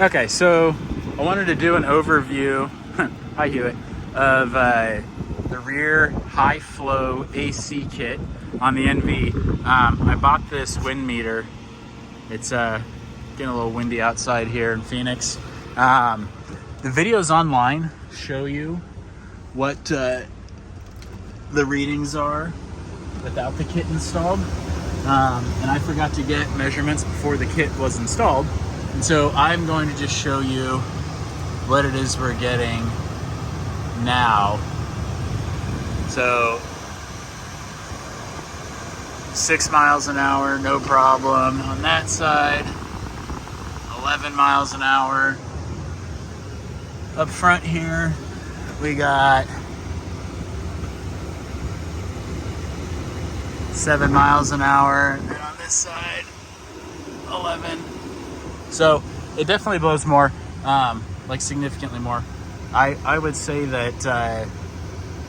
Okay, so I wanted to do an overview, hi Hewitt, of the rear high flow AC kit on the NV. I bought this wind meter. It's getting a little windy outside here in Phoenix. The videos online show you what the readings are without the kit installed. And I forgot to get measurements before the kit was installed. And so I'm going to just show you what it is we're getting now. So 6 miles an hour, no problem. On that side, 11 miles an hour. Up front here, we got 7 miles an hour. And on this side, 11. So it definitely blows more, like significantly more. I would say that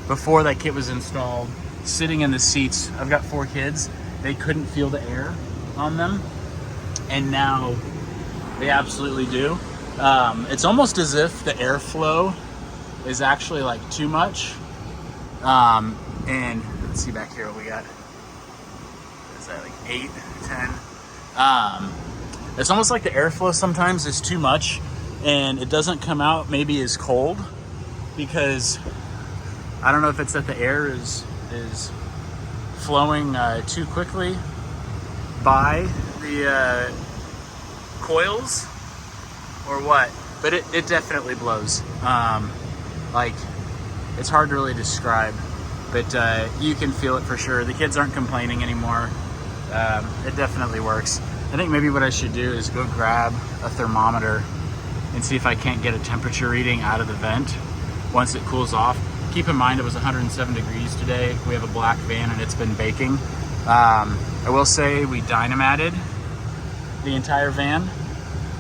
before that kit was installed, sitting in the seats, I've got 4 kids, they couldn't feel the air on them. And now they absolutely do. It's almost as if the airflow is actually like too much. And let's see back here what we got. Is that like 8, 10? It's almost like the airflow sometimes is too much and it doesn't come out maybe as cold, because I don't know if it's that the air is flowing too quickly by the coils or what, but it definitely blows. Like, it's hard to really describe, but you can feel it for sure. The kids aren't complaining anymore. It definitely works. I think maybe what I should do is go grab a thermometer and see if I can't get a temperature reading out of the vent once it cools off. Keep in mind it was 107 degrees today. We have a black van and it's been baking. I will say we dynamated the entire van,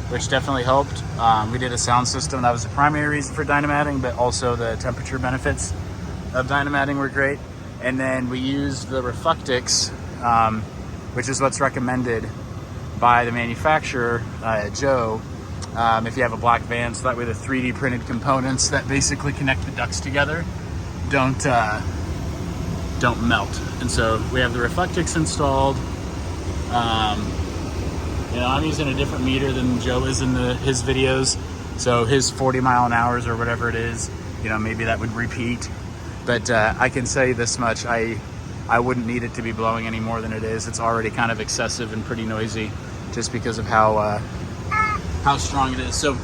which definitely helped. We did a sound system. That was the primary reason for dynamating, but also the temperature benefits of dynamating were great. And then we used the Reflectix, which is what's recommended by the manufacturer, Joe, if you have a black van, so that way the 3D printed components that basically connect the ducts together don't melt. And so we have the Reflectix installed. You know, I'm using a different meter than Joe is in his videos, so his 40 mile an hour or whatever it is, you know, maybe that would repeat. But I can say this much, I wouldn't need it to be blowing any more than it is. It's already kind of excessive and pretty noisy just because of how strong it is. So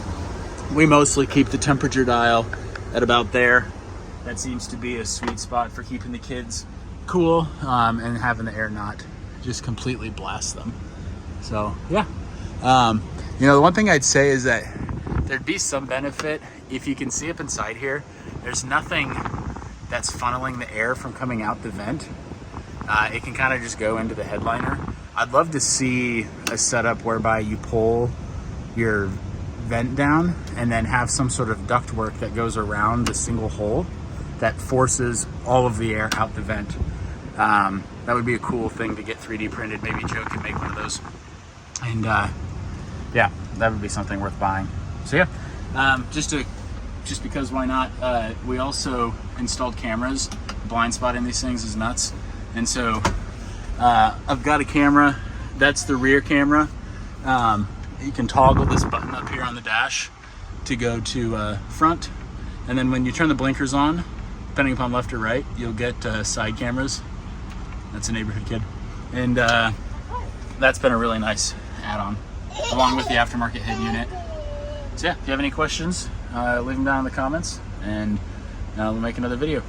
we mostly keep the temperature dial at about there. That seems to be a sweet spot for keeping the kids cool, and having the air not just completely blast them. So yeah, you know, the one thing I'd say is that there'd be some benefit if you can see up inside here. There's nothing that's funneling the air from coming out the vent. It can kind of just go into the headliner. I'd love to see a setup whereby you pull your vent down and then have some sort of ductwork that goes around the single hole that forces all of the air out the vent. That would be a cool thing to get 3D printed. Maybe Joe could make one of those. And yeah, that would be something worth buying. So yeah, just because why not? We also installed cameras. Blind spotting these things is nuts. And so I've got a camera. That's the rear camera. You can toggle this button up here on the dash to go to front. And then when you turn the blinkers on, depending upon left or right, you'll get side cameras. That's a neighborhood kid. And that's been a really nice add-on, along with the aftermarket head unit. So yeah, if you have any questions, leave them down in the comments, and we'll make another video.